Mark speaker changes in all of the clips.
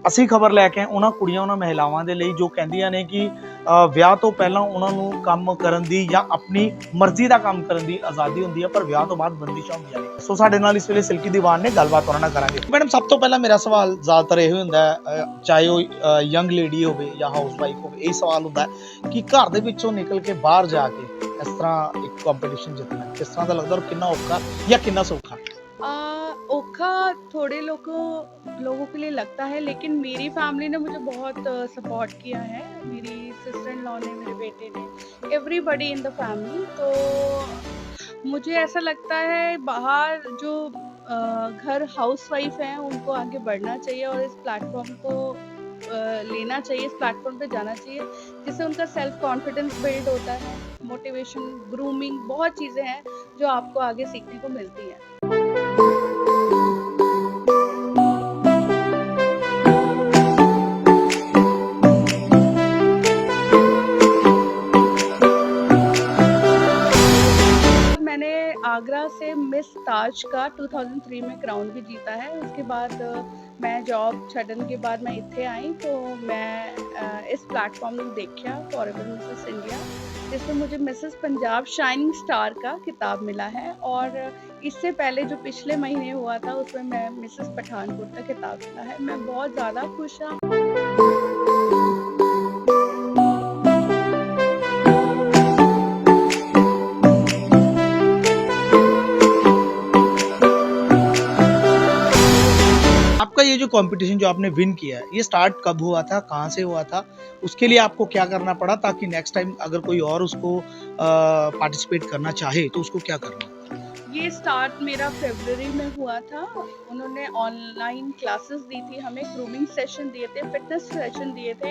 Speaker 1: ਅਸੀਂ ਖਬਰ ਲੈ ਕੇ ਉਹਨਾਂ ਕੁੜੀਆਂ ਉਹਨਾਂ ਮਹਿਲਾਵਾਂ ਦੇ ਲਈ ਜੋ ਕਹਿੰਦੀਆਂ ਨੇ ਕਿ ਵਿਆਹ ਤੋਂ ਪਹਿਲਾਂ ਉਹਨਾਂ ਨੂੰ ਕੰਮ ਕਰਨ ਦੀ ਜਾਂ ਆਪਣੀ ਮਰਜ਼ੀ ਦਾ ਕੰਮ ਕਰਨ ਦੀ ਆਜ਼ਾਦੀ ਹੁੰਦੀ ਹੈ, ਪਰ ਵਿਆਹ ਤੋਂ ਬਾਅਦ ਬੰਦਿਸ਼ਾਂ ਹੁੰਦੀਆਂ ਨੇ। ਸੋ ਸਾਡੇ ਨਾਲ ਇਸ ਵੇਲੇ ਸਿਲਕੀ ਦੀਵਾਨ ਨੇ, ਗੱਲਬਾਤ ਉਹਨਾਂ ਨਾਲ ਕਰਾਂਗੇ। ਮੈਡਮ, ਸਭ ਤੋਂ ਪਹਿਲਾਂ ਮੇਰਾ ਸਵਾਲ ਜ਼ਿਆਦਾਤਰ ਇਹ ਹੁੰਦਾ ਹੈ, ਚਾਹੇ ਉਹ ਯੰਗ ਲੇਡੀ ਹੋਵੇ ਜਾਂ ਹਾਊਸ ਵਾਈਫ ਹੋਵੇ, ਇਹ ਸਵਾਲ ਹੁੰਦਾ ਹੈ ਕਿ ਘਰ ਦੇ ਵਿੱਚੋਂ ਨਿਕਲ ਕੇ ਬਾਹਰ ਜਾ ਕੇ ਇਸ ਤਰ੍ਹਾਂ ਇੱਕ ਕੰਪੀਟੀਸ਼ਨ ਜਿੱਤਣਾ ਕਿਸ ਤਰ੍ਹਾਂ ਦਾ ਲੱਗਦਾ ਔਰ ਕਿੰਨਾ ਔਖਾ ਜਾਂ कितना सौखा?
Speaker 2: औखा थोड़े लोगों के लिए लगता है, लेकिन मेरी फैमिली ने मुझे बहुत सपोर्ट किया है। मेरी सिस्टर इन लॉ ने, मेरे बेटे ने, एवरीबॉडी इन द फैमिली। तो मुझे ऐसा लगता है बाहर जो घर हाउसवाइफ हैं उनको आगे बढ़ना चाहिए और इस प्लेटफॉर्म को लेना चाहिए, इस प्लेटफॉर्म पे जाना चाहिए, जिससे उनका सेल्फ कॉन्फिडेंस बिल्ड होता है। मोटिवेशन, ग्रूमिंग, बहुत चीज़ें हैं जो आपको आगे सीखने को मिलती हैं। मैंने आगरा से मिस ताज का 2003 में क्राउन भी जीता है। उसके बाद मैं जॉब छड्डन के बाद मैं इत्थे आई, तो मैं इस प्लेटफॉर्म को देखा फॉरएवर मिसेस इंडिया, जिसमें मुझे मिसेस पंजाब शाइनिंग स्टार का खिताब मिला है। और इससे पहले जो पिछले महीने हुआ था उसमें मैं मिसेस पठानकोट का खिताब मिला है। मैं बहुत ज़्यादा खुश हूँ।
Speaker 1: आपका ये जो कंपटीशन जो आपने विन किया है, ये स्टार्ट कब हुआ था, कहाँ से हुआ था, उसके लिए आपको क्या करना पड़ा ताकि नेक्स्ट टाइम अगर कोई और उसको पार्टिसिपेट करना चाहे तो उसको क्या करना?
Speaker 2: ये स्टार्ट मेरा फरवरी में हुआ था। उन्होंने ऑनलाइन क्लासेस दी थी हमें, ग्रूमिंग सेशन दिए थे, फिटनेस सेशन दिए थे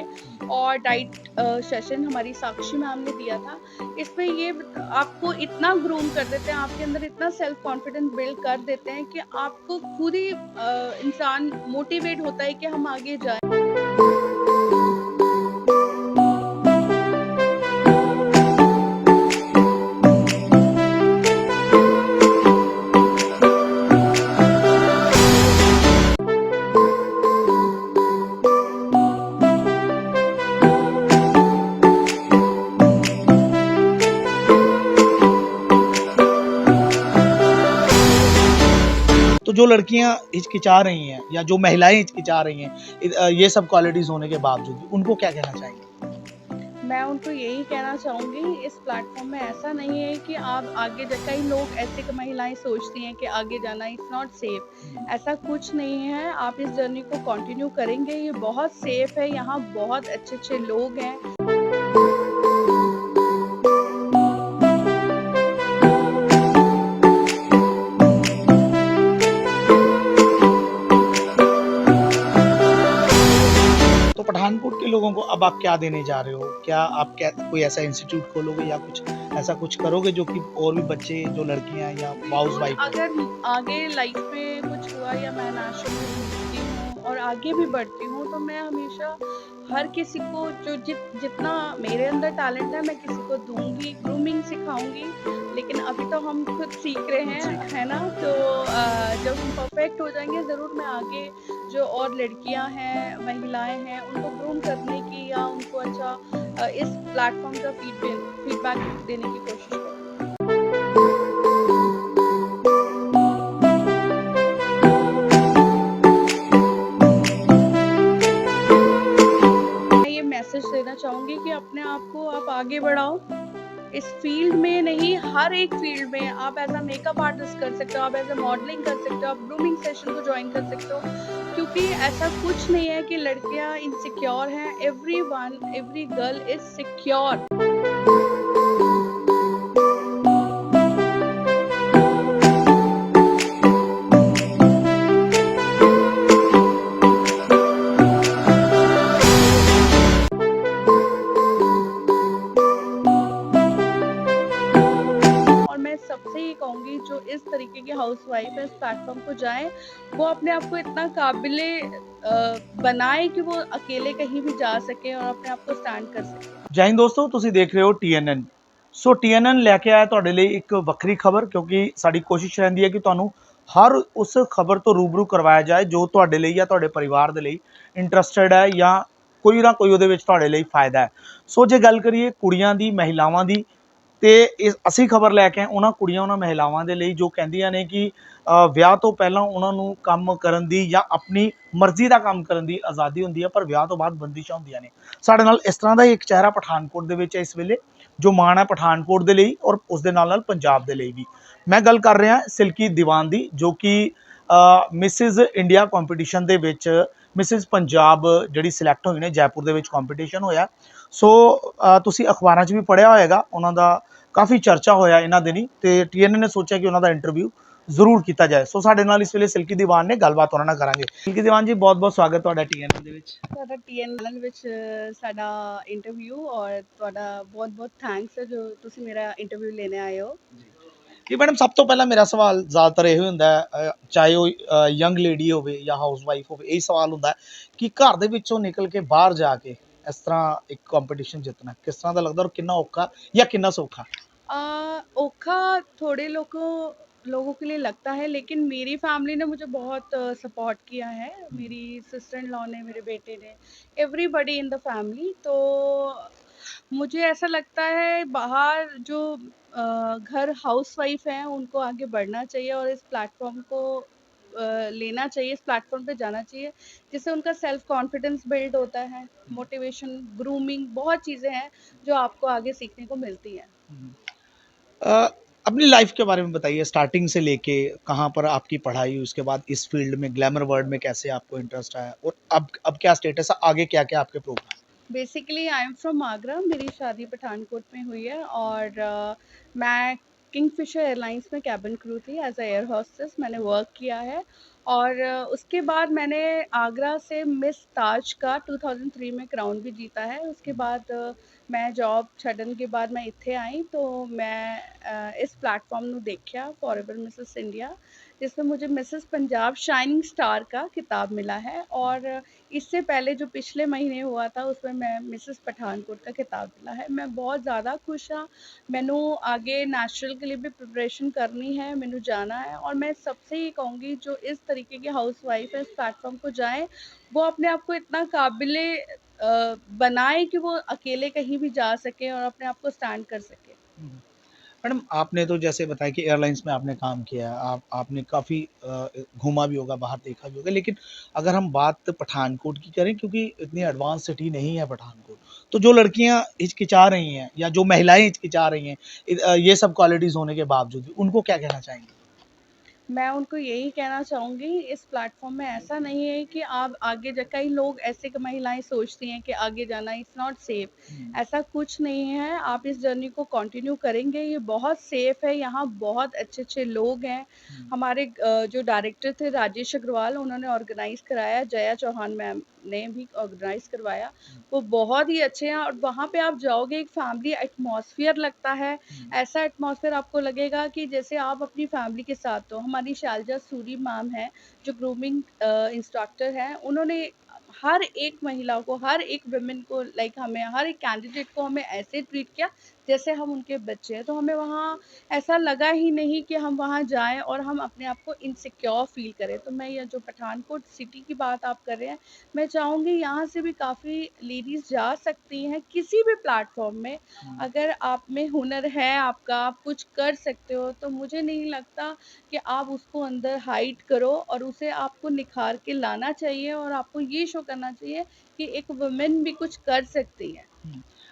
Speaker 2: और डाइट सेशन हमारी साक्षी मैम ने दिया था। इसमें ये आपको इतना ग्रूम कर देते हैं, आपके अंदर इतना सेल्फ कॉन्फिडेंस बिल्ड कर देते हैं कि आपको खुद ही इंसान मोटिवेट होता है कि हम आगे जाएं।
Speaker 1: तो जो लड़कियां हिचकिचा रही हैं या जो महिलाएं हिचकिचा रही हैं ये सब क्वालिटीज होने के बावजूद, उनको क्या कहना चाहेंगे?
Speaker 2: मैं उनको यही कहना चाहूँगी, इस प्लेटफॉर्म में ऐसा नहीं है कि आप आगे कई लोग ऐसे महिलाएं सोचती हैं कि आगे जाना इट्स नॉट सेफ। ऐसा कुछ नहीं है। आप इस जर्नी को कंटिन्यू करेंगे, ये बहुत सेफ है। यहाँ बहुत अच्छे अच्छे लोग हैं।
Speaker 1: पठानकोट के लोगों को अब आप क्या देने जा रहे हो? क्या आप कोई ऐसा इंस्टीट्यूट खोलोगे या कुछ करोगे जो कि और भी बच्चे, जो लड़कियां या हाउस वाइफ,
Speaker 2: अगर आगे लाइफ में कुछ हुआ या मैं नेशनल में जीतती हूँ और आगे भी बढ़ती हूँ, तो मैं हमेशा हर किसी को जो जितना मेरे अंदर टैलेंट है मैं किसी को दूंगी, ग्रूमिंग सिखाऊंगी। लेकिन अभी तो हम खुद सीख रहे हैं, है ना? तो जब हम परफेक्ट हो जाएंगे ज़रूर मैं आगे जो और लड़कियां हैं, महिलाएं हैं, उनको ग्रूम करने की या उनको अच्छा इस प्लेटफॉर्म का फीडबैक देने की कोशिश करूँगी। मैं ये मैसेज देना चाहूँगी कि अपने आप को आप आगे बढ़ाओ। इस फील्ड में नहीं, हर एक फील्ड में आप एज अ मेकअप आर्टिस्ट कर सकते हो, आप एज अ मॉडलिंग कर सकते हो, आप ग्रूमिंग सेशन को ज्वाइन कर सकते हो। क्योंकि ऐसा कुछ नहीं है कि लड़कियां इनसिक्योर हैं। Every girl is secure. सबसे ही कहूँगी जो इस तरीके के हाउसवाइफ है, इस प्लेटफॉर्म को जाएं, वो अपने आप को इतना काबिले बनाए कि वो अकेले कहीं भी जा सके और अपने आप को स्टैंड कर सके।
Speaker 1: जय हिंद दोस्तों, तुसी देख रहे हो TNN। सो TNN लैके आया तुहाडे लई एक वक्री खबर, क्योंकि साडी कोशिश रहिंदी है कि तुहानूं ਹਰ ਉਸ ਖਬਰ ਤੋਂ ਰੂਬਰੂ ਕਰਵਾਇਆ ਜਾਏ ਜੋ ਤੁਹਾਡੇ ਲਈ ਜਾਂ ਤੁਹਾਡੇ ਪਰਿਵਾਰ ਦੇ ਲਈ ਇੰਟਰਸਟਿਡ ਹੈ ਜਾਂ ਕੋਈ ਨਾ ਕੋਈ ਉਹਦੇ ਵਿੱਚ ਤੁਹਾਡੇ ਲਈ ਫਾਇਦਾ ਹੈ। ਸੋ ਜੇ ਗੱਲ ਕਰੀਏ ਕੁੜੀਆਂ ਦੀ, ਮਹਿਲਾਵਾਂ ਦੀ, ਤੇ ਅਸੀਂ ਖਬਰ ਲੈ ਕੇ ਆਏ ਉਹਨਾਂ ਕੁੜੀਆਂ, ਉਹਨਾਂ ਮਹਿਲਾਵਾਂ ਦੇ ਲਈ ਜੋ ਕਹਿੰਦੀਆਂ ਨੇ ਕਿ ਵਿਆਹ ਤੋਂ ਪਹਿਲਾਂ ਉਹਨਾਂ ਨੂੰ ਕੰਮ ਕਰਨ ਦੀ ਜਾਂ ਆਪਣੀ ਮਰਜ਼ੀ ਦਾ ਕੰਮ ਕਰਨ ਦੀ ਆਜ਼ਾਦੀ ਹੁੰਦੀ ਹੈ, ਪਰ ਵਿਆਹ ਤੋਂ ਬਾਅਦ ਬੰਦਿਸ਼ਾਂ ਹੁੰਦੀਆਂ ਨੇ। ਸਾਡੇ ਨਾਲ ਇਸ ਤਰ੍ਹਾਂ ਦਾ ਹੀ ਇੱਕ ਚਿਹਰਾ ਪਠਾਨਕੋਟ ਦੇ ਵਿੱਚ ਹੈ ਇਸ ਵੇਲੇ, ਜੋ ਮਾਣ ਹੈ ਪਠਾਨਕੋਟ ਦੇ ਲਈ ਔਰ ਉਸ ਦੇ ਨਾਲ ਪੰਜਾਬ ਦੇ ਲਈ ਵੀ। ਮੈਂ ਗੱਲ ਕਰ ਰਿਹਾ ਸਿਲਕੀ ਦੀਵਾਨ ਦੀ, ਜੋ ਕਿ ਮਿਸਿਜ਼ ਇੰਡੀਆ ਕੰਪੀਟੀਸ਼ਨ ਦੇ ਵਿੱਚ ਮਿਸਿਜ਼ ਪੰਜਾਬ ਜਿਹੜੀ ਸਿਲੈਕਟ ਹੋਈ ਨੇ, ਜੈਪੁਰ ਦੇ ਵਿੱਚ ਕੰਪੀਟੀਸ਼ਨ ਹੋਇਆ। ਸੋ ਤੁਸੀਂ ਅਖਬਾਰਾਂ 'ਚ ਵੀ ਪੜ੍ਹਿਆ ਹੋਏਗਾ, ਉਹਨਾਂ ਦਾ ਕਾਫੀ ਚਰਚਾ ਹੋਇਆ ਇਹਨਾਂ ਦਿਨੀ, ਤੇ TNN ਨੇ ਸੋਚਿਆ ਕਿ ਉਹਨਾਂ ਦਾ ਇੰਟਰਵਿਊ ਜ਼ਰੂਰ ਕੀਤਾ ਜਾਏ। ਸੋ ਸਾਡੇ ਨਾਲ ਇਸ ਵੇਲੇ ਸਿਲਕੀ ਦੀਵਾਨ ਨੇ, ਗੱਲਬਾਤ ਉਹਨਾਂ ਨਾਲ ਕਰਾਂਗੇ। ਸਿਲਕੀ ਦੀਵਾਨ ਜੀ, ਬਹੁਤ ਬਹੁਤ ਸਵਾਗਤ ਤੁਹਾਡਾ TNN ਦੇ ਵਿੱਚ।
Speaker 2: ਤੁਹਾਡਾ TNN ਵਿੱਚ ਸਾਡਾ ਇੰਟਰਵਿਊ, ਔਰ ਤੁਹਾਡਾ ਬਹੁਤ-ਬਹੁਤ ਥੈਂਕਸ ਹੈ ਜੋ ਤੁਸੀਂ ਮੇਰਾ ਇੰਟਰਵਿਊ ਲੈਣੇ ਆਏ ਹੋ।
Speaker 1: ਕਿ ਮੈਡਮ, ਸਭ ਤੋਂ ਪਹਿਲਾਂ ਮੇਰਾ ਸਵਾਲ ਜ਼ਿਆਦਾਤਰ ਇਹ ਹੁੰਦਾ ਹੈ, ਚਾਹੇ ਉਹ ਯੰਗ ਲੇਡੀ ਹੋਵੇ ਜਾਂ ਹਾਊਸ ਵਾਈਫ ਹੋਵੇ, ਇਹ ਸਵਾਲ ਹੁੰਦਾ ਕਿ ਘਰ ਦੇ ਵਿੱਚੋਂ ਨਿਕਲ ਕੇ ਬਾਹਰ ਜਾ ਕੇ ਇਸ ਤਰ੍ਹਾਂ ਇੱਕ ਕੰਪੀਟੀਸ਼ਨ ਜਿੱਤਣਾ ਕਿਸ ਤਰ੍ਹਾਂ ਦਾ ਲੱਗਦਾ ਔਰ ਕਿੰਨਾ ਔਖਾ ਜਾਂ कितना सौखा?
Speaker 2: औखा थोड़े लोगों के लिए लगता है, लेकिन मेरी फैमिली ने मुझे बहुत सपोर्ट किया है। मेरी सिस्टर इन लॉ ने, मेरे बेटे ने, एवरीबडी इन द फैमिली। तो मुझे ऐसा लगता है बाहर जो घर हाउसवाइफ हैं उनको आगे बढ़ना चाहिए और इस प्लेटफॉर्म को लेना चाहिए, इस प्लेटफॉर्म पे जाना चाहिए, जिससे उनका सेल्फ कॉन्फिडेंस बिल्ड होता है, मोटिवेशन, ग्रूमिंग, बहुत चीज़ें हैं जो आपको आगे सीखने को मिलती हैं।
Speaker 1: अ, अपनी लाइफ के बारे में बताइए, स्टार्टिंग से लेके कहाँ पर आपकी पढ़ाई हुई, उसके बाद इस फील्ड में, ग्लैमर वर्ल्ड में कैसे आपको इंटरेस्ट आया और अब क्या स्टेटस है, आगे क्या क्या आपके programme?
Speaker 2: Basically I am from Agra, मेरी शादी पठानकोट में हुई है, और मैं किंगफिशर एयरलाइंस में कैबिन क्रू थी एज अ एयर होस्टेस, मैंने वर्क किया है। और उसके बाद मैंने आगरा से मिस ताज का 2003 में क्राउन भी जीता है। उसके बाद मैं जॉब छड्डन के बाद मैं इत्थे आई, तो मैं इस प्लेटफॉर्म ਨੂੰ देखा, फॉरएवर मिसेस इंडिया, जिसमें मुझे मिसेस पंजाब शाइनिंग स्टार का खिताब मिला है। और इससे पहले जो पिछले महीने हुआ था उसमें मैं मिसेस पठानकोट का खिताब मिला है। मैं बहुत ज़्यादा खुश हाँ, मैनू आगे नेशनल के लिए भी प्रिपरेशन करनी है, मैनू जाना है। और मैं सबसे ये कहूँगी जो इस तरीके की हाउस वाइफ है, इस प्लेटफॉर्म को जाएँ, वो अपने आप को इतना काबिले बनाए कि वो अकेले कहीं भी जा सके और अपने आप को स्टैंड कर सके।
Speaker 1: मैडम, आपने तो जैसे बताया कि एयरलाइंस में आपने काम किया है, आपने काफ़ी घूमा भी होगा, बाहर देखा भी होगा, लेकिन अगर हम बात पठानकोट की करें, क्योंकि इतनी एडवांस सिटी नहीं है पठानकोट, तो जो लड़कियां हिचकिचा रही हैं या जो महिलाएं हिचकिचा रही हैं ये सब क्वालिटीज़ होने के बावजूद भी, उनको क्या कहना चाहेंगे?
Speaker 2: मैं उनको यही कहना चाहूँगी, इस प्लेटफॉर्म में ऐसा नहीं है कि आप आगे जा, कई लोग ऐसे महिलाएं सोचती हैं कि आगे जाना इट्स नॉट सेफ। ऐसा कुछ नहीं है, आप इस जर्नी को कंटिन्यू करेंगे, ये बहुत सेफ है। यहाँ बहुत अच्छे अच्छे लोग हैं। हमारे जो डायरेक्टर थे राजेश अग्रवाल, उन्होंने ऑर्गेनाइज कराया, जया चौहान मैम ने भी ऑर्गेनाइज करवाया, वो बहुत ही अच्छे हैं। और वहाँ पे आप जाओगे, एक फैमिली एटमॉस्फेयर लगता है, ऐसा एटमॉस्फेयर आपको लगेगा कि जैसे आप अपनी फैमिली के साथ हो। हमारी शालजा सूरी मैम है जो ग्रूमिंग इंस्ट्रक्टर हैं, उन्होंने हर एक महिला को, हर एक वुमेन को, लाइक हमें हर एक कैंडिडेट को हमें ऐसे ट्रीट किया जैसे हम उनके बच्चे हैं। तो हमें वहाँ ऐसा लगा ही नहीं कि हम वहाँ जाएं और हम अपने आप को इनसिक्योर फील करें। तो मैं ये जो पठानकोट सिटी की बात आप कर रहे हैं, मैं चाहूँगी यहाँ से भी काफ़ी लेडीज़ जा सकती हैं किसी भी प्लेटफॉर्म में। अगर आप में हुनर है आपका, आप कुछ कर सकते हो, तो मुझे नहीं लगता कि आप उसको अंदर हाइड करो, और उसे आपको निखार के लाना चाहिए और आपको ये शो करना चाहिए कि एक वुमेन भी कुछ कर सकती है।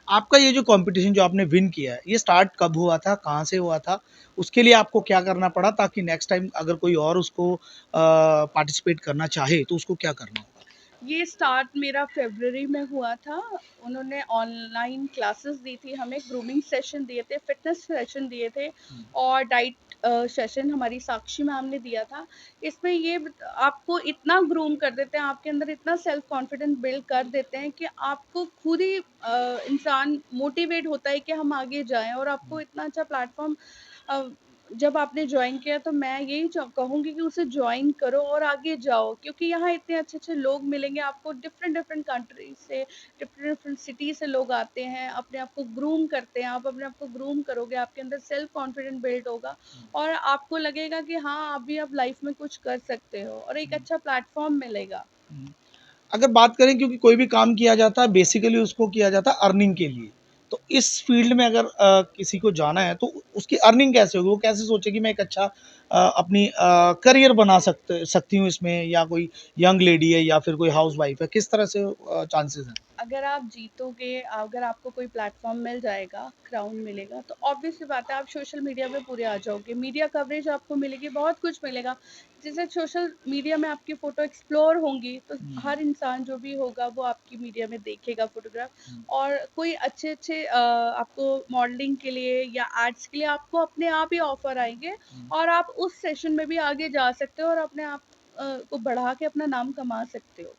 Speaker 1: आपका ये जो कंपटीशन जो आपने विन किया है, ये स्टार्ट कब हुआ था, कहाँ से हुआ था, उसके लिए आपको क्या करना पड़ा, ताकि नेक्स्ट टाइम अगर कोई और उसको पार्टिसिपेट करना चाहे तो उसको क्या करना होगा?
Speaker 2: ये स्टार्ट मेरा फरवरी में हुआ था। उन्होंने ऑनलाइन क्लासेस दी थी हमें, ग्रूमिंग सेशन दिए थे, फिटनेस सेशन दिए थे, और डाइट सेशन हमारी साक्षी मैम ने दिया था। इसमें ये आपको इतना ग्रूम कर देते हैं, आपके अंदर इतना सेल्फ कॉन्फिडेंस बिल्ड कर देते हैं कि आपको खुद ही इंसान मोटिवेट होता है कि हम आगे जाएं। और आपको इतना अच्छा प्लेटफॉर्म जब आपने ज्वाइन किया तो मैं यही कहूँगी कि उसे ज्वाइन करो और आगे जाओ, क्योंकि यहाँ इतने अच्छे-अच्छे लोग मिलेंगे आपको, डिफरेंट डिफरेंट कंट्री से, डिफरेंट डिफरेंट सिटी से लोग आते हैं, अपने आप को ग्रूम करते हैं। आप अपने आप को ग्रूम करोगे, आपके अंदर सेल्फ कॉन्फिडेंस बिल्ड होगा और आपको लगेगा कि हाँ, अभी आप लाइफ में कुछ कर सकते हो और एक अच्छा प्लेटफॉर्म मिलेगा।
Speaker 1: अगर बात करें, क्योंकि कोई भी काम किया जाता है बेसिकली उसको किया जाता है अर्निंग के लिए, तो इस फील्ड में अगर किसी को जाना है तो उसकी अर्निंग कैसे होगी, वो कैसे सोचे कि मैं एक अच्छा अपनी करियर बना सकती हूँ इसमें, या कोई यंग लेडी है या फिर कोई हाउस वाइफ है, किस तरह से चांसेस हैं?
Speaker 2: अगर आप जीतोगे, अगर आपको कोई प्लेटफॉर्म मिल जाएगा, क्राउन मिलेगा, तो ऑब्वियस सी बात है आप सोशल मीडिया पे पूरे आ जाओगे, मीडिया कवरेज आपको मिलेगी, बहुत कुछ मिलेगा। जैसे सोशल मीडिया में आपकी फ़ोटो एक्सप्लोर होंगी, तो हर इंसान जो भी होगा वो आपकी मीडिया में देखेगा फ़ोटोग्राफ, और कोई अच्छे-अच्छे आपको मॉडलिंग के लिए या एड्स के लिए आपको अपने आप ही ऑफ़र आएँगे और आप उस सेशन में भी आगे जा सकते हो और अपने आप को बढ़ा के अपना नाम कमा सकते हो।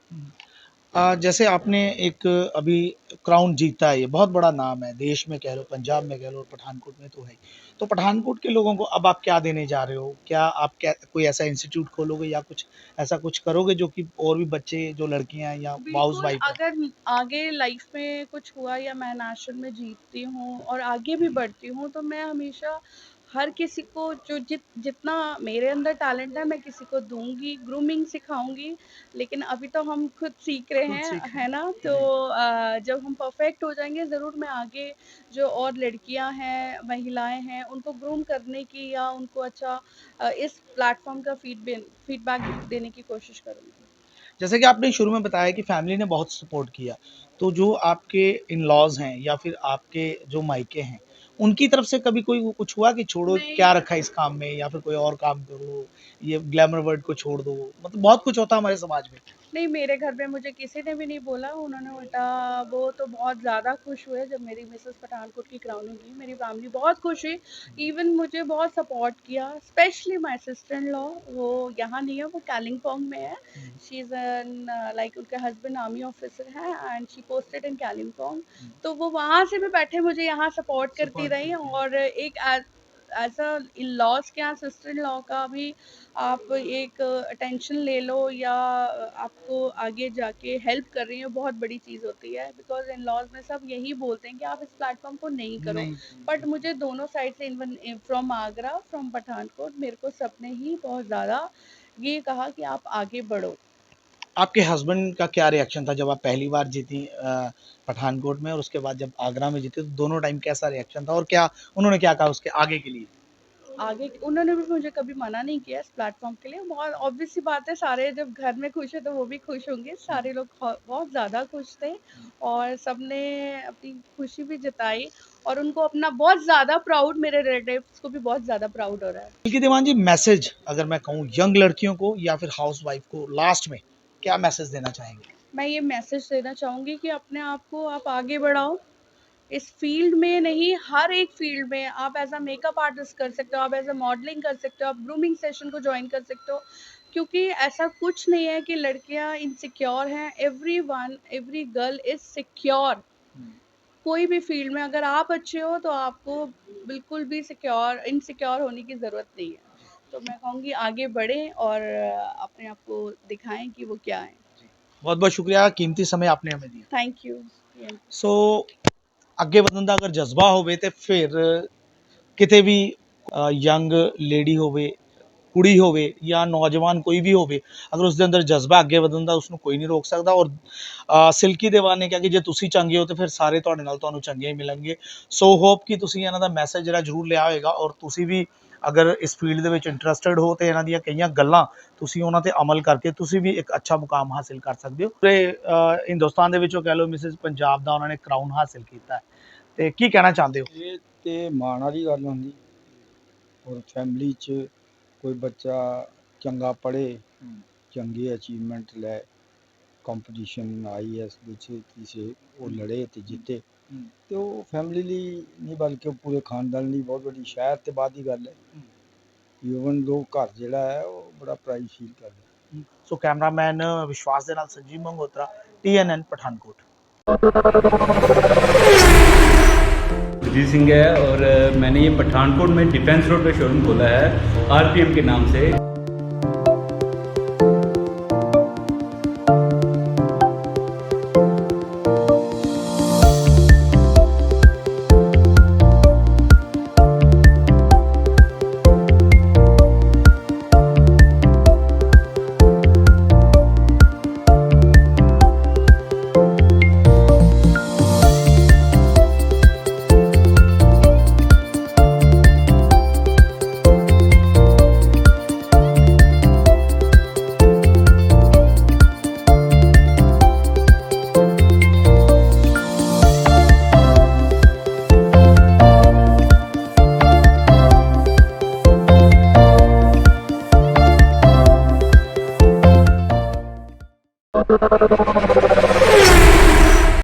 Speaker 1: जैसे आपने एक अभी क्राउन जीता है, ये बहुत बड़ा नाम है, देश में कह लो, पंजाब में कह लो, और पठानकोट में तो है ही। तो पठानकोट के लोगों को अब आप क्या देने जा रहे हो? क्या आप क्या कोई ऐसा इंस्टीट्यूट खोलोगे या कुछ ऐसा कुछ करोगे जो कि और भी बच्चे, जो लड़कियाँ हैं या
Speaker 2: बिल्कुल,
Speaker 1: हाउसवाइफ हैं?
Speaker 2: अगर आगे लाइफ में कुछ हुआ या मैं नेशनल में जीतती हूँ और आगे भी बढ़ती हूँ, तो मैं हमेशा हर किसी को जो जितना मेरे अंदर टैलेंट है मैं किसी को दूँगी, ग्रूमिंग सिखाऊँगी। लेकिन अभी तो हम खुद सीख रहे
Speaker 1: खुद
Speaker 2: हैं,
Speaker 1: सीख रहे
Speaker 2: है
Speaker 1: हैं।
Speaker 2: ना? तो
Speaker 1: जी।
Speaker 2: जब हम परफेक्ट हो जाएँगे, ज़रूर मैं आगे जो और लड़कियाँ हैं, महिलाएँ हैं, उनको ग्रूम करने की या उनको अच्छा इस प्लेटफ़ॉर्म का फीडबैक देने की कोशिश करूँगी।
Speaker 1: जैसे कि आपने शुरू में बताया कि फैमिली ने बहुत सपोर्ट किया, तो जो आपके इन-लॉज़ हैं या फिर आपके जो मायके हैं, उनकी तरफ से कभी कोई वो कुछ हुआ कि छोड़ो,
Speaker 2: नहीं।
Speaker 1: क्या रखा है इस काम में, या फिर कोई और काम करो, ये ग्लैमर वर्ड को छोड़ दो, मतलब बहुत कुछ होता है हमारे समाज में।
Speaker 2: नहीं, मेरे घर में मुझे किसी ने भी नहीं बोला, उन्होंने उल्टा वो तो बहुत ज़्यादा खुश हुए जब मेरी मिसेस पठानकोट की क्राउनिंग हुई, मेरी फैमिली बहुत खुश हुई, इवन मुझे बहुत सपोर्ट किया, specially my sister in law, वो यहाँ नहीं है, वो कालिम्पोंग में है, शी इज़ एन लाइक उनके हस्बैंड आर्मी ऑफिसर हैं and she posted in Kalimpong, तो वो वहाँ से भी बैठे मुझे यहाँ सपोर्ट करती
Speaker 1: सपोर्ट
Speaker 2: रहीं
Speaker 1: करते हैं।
Speaker 2: और एक एज़ अ इन-लॉज़ के यहाँ सिस्टर इन लॉ का भी आप एक अटेंशन ले लो या आपको आगे जाके हेल्प कर रही हो, बहुत बड़ी चीज़ होती है, बिकॉज़ इन लॉज में सब यही बोलते हैं कि आप इस प्लेटफॉर्म को नहीं करो,
Speaker 1: नहीं,
Speaker 2: बट मुझे दोनों साइड से, even from Agra, from Pathankot, मेरे को सबने ही बहुत ज़्यादा ये कहा कि आप आगे बढ़ो।
Speaker 1: आपके हस्बैंड का क्या रिएक्शन था जब आप पहली बार जीती पठानकोट में, और उसके बाद जब आगरा में जीते, तो दोनों टाइम कैसा रिएक्शन था, और क्या उन्होंने क्या कहा उसके आगे के लिए?
Speaker 2: आगे उन्होंने भी मुझे कभी मना नहीं किया इस प्लेटफॉर्म के लिए, बहुत ऑब्वियस सी बात है, सारे जब घर में खुश है तो वो भी खुश होंगे, सारे लोग बहुत ज़्यादा खुश थे और सबने अपनी खुशी भी जताई और उनको अपना बहुत ज़्यादा प्राउड, मेरे रिलेटिव्स को भी बहुत ज़्यादा प्राउड हो रहा है।
Speaker 1: दिल की दीवान जी, मैसेज अगर मैं कहूँ यंग लड़कियों को या फिर हाउसवाइफ को, लास्ट में क्या मैसेज देना चाहेंगे?
Speaker 2: मैं ये मैसेज देना चाहूँगी कि अपने आप को आप आगे बढ़ाओ, इस फील्ड में नहीं, हर एक फील्ड में आप एज अ मेकअप आर्टिस्ट कर सकते हो, आप एज अ मॉडलिंग कर सकते हो, आप ग्रूमिंग सेशन को ज्वाइन कर सकते हो, क्योंकि ऐसा कुछ नहीं है कि लड़कियां इनसिक्योर हैं, एवरी गर्ल इज सिक्योर। कोई भी फील्ड में अगर आप अच्छे हो तो आपको बिल्कुल भी इनसिक्योर होने की ज़रूरत नहीं है। तो मैं कहूँगी आगे बढ़ें और अपने आप को दिखाएं कि वो क्या है।
Speaker 1: बहुत बहुत शुक्रिया, कीमती समय आपने हमें दिया।
Speaker 2: Thank you.
Speaker 1: सो ਅੱਗੇ ਵਧਣ ਦਾ ਅਗਰ ਜਜ਼ਬਾ ਹੋਵੇ ਤੇ ਫਿਰ ਕਿਤੇ ਵੀ ਯੰਗ ਲੇਡੀ ਹੋਵੇ, ਕੁੜੀ ਹੋਵੇ ਜਾਂ ਨੌਜਵਾਨ ਕੋਈ ਵੀ ਹੋਵੇ, ਅਗਰ ਉਸ ਦੇ ਅੰਦਰ ਜਜ਼ਬਾ ਅੱਗੇ ਵਧਣ ਦਾ, ਉਸ ਨੂੰ ਕੋਈ ਨਹੀਂ ਰੋਕ ਸਕਦਾ। ਔਰ ਸਿਲਕੀ ਦੇਵਾਨ ਨੇ ਕਿਹਾ ਕਿ ਜੇ ਤੁਸੀਂ ਚੰਗੇ ਹੋ ਤੇ ਫਿਰ ਸਾਰੇ ਤੁਹਾਡੇ ਨਾਲ ਤੁਹਾਨੂੰ ਚੰਗੇ ਹੀ ਮਿਲਣਗੇ। ਸੋ ਹੋਪ ਕਿ ਤੁਸੀਂ ਇਹਨਾਂ ਦਾ ਮੈਸੇਜ ਜਿਹੜਾ ਜ਼ਰੂਰ ਲਿਆ ਹੋਏਗਾ, ਔਰ ਤੁਸੀਂ ਵੀ ਅਗਰ ਇਸ ਫੀਲਡ ਦੇ ਵਿੱਚ ਇੰਟਰਸਟਿਡ ਹੋ ਤੇ ਇਹਨਾਂ ਦੀਆਂ ਕਈਆਂ ਗੱਲਾਂ ਤੁਸੀਂ ਉਹਨਾਂ ਤੇ ਅਮਲ ਕਰਕੇ ਤੁਸੀਂ ਵੀ ਇੱਕ ਅੱਛਾ ਮੁਕਾਮ ਹਾਸਿਲ ਕਰ ਸਕਦੇ ਹੋ। ਪੂਰੇ ਹਿੰਦੁਸਤਾਨ ਦੇ ਵਿੱਚੋਂ ਕਹਿ ਲਓ, ਮਿਸਿਸ ਪੰਜਾਬ ਦਾ ਉਹਨਾਂ ਨੇ ਕਰਾਊਨ ਹਾਸਿਲ ਕੀਤਾ ਹੈ, ਤੇ ਕੀ ਕਹਿਣਾ ਚਾਹੁੰਦੇ ਹੋ?
Speaker 3: ਇਹ ਤੇ ਮਾਣ ਵਾਲੀ ਗੱਲ ਹੁੰਦੀ, ਔਰ ਫੈਮਿਲੀ 'ਚ ਕੋਈ ਬੱਚਾ ਚੰਗਾ ਪੜ੍ਹੇ, ਚੰਗੇ ਅਚੀਵਮੈਂਟ ਲੈ, ਕੰਪੀਟੀਸ਼ਨ ਆਈਐਸ ਵਿੱਚ ਕਿਸੇ ਉਹ ਲੜੇ ਤੇ ਜਿੱਤੇ, ਤੇ ਉਹ ਫੈਮਿਲੀ ਲਈ ਨਹੀਂ ਬਲਕਿ ਪੂਰੇ ਖਾਨਦਾਨ ਲਈ ਬਹੁਤ ਵੱਡੀ, ਸ਼ਹਿਰ ਤੇ ਬਾਅਦ ਦੀ ਗੱਲ ਹੈ। ਈਵਨ ਲੋਕ ਘਰ ਜਿਹੜਾ ਹੈ ਉਹ ਬੜਾ ਪ੍ਰਾਈਡ ਫੀਲ ਕਰਦੇ।
Speaker 1: ਸੋ ਕੈਮਰਾਮੈਨ ਵਿਸ਼ਵਾਸ ਦੇ ਨਾਲ ਸੰਜੀਵ ਮੰਗੋਤਰਾ, TNN ਪਠਾਨਕੋਟ।
Speaker 4: सुजीत सिंह है और मैंने ये पठानकोट में डिफेंस रोड पे शोरूम खोला है आरपीएम के नाम से।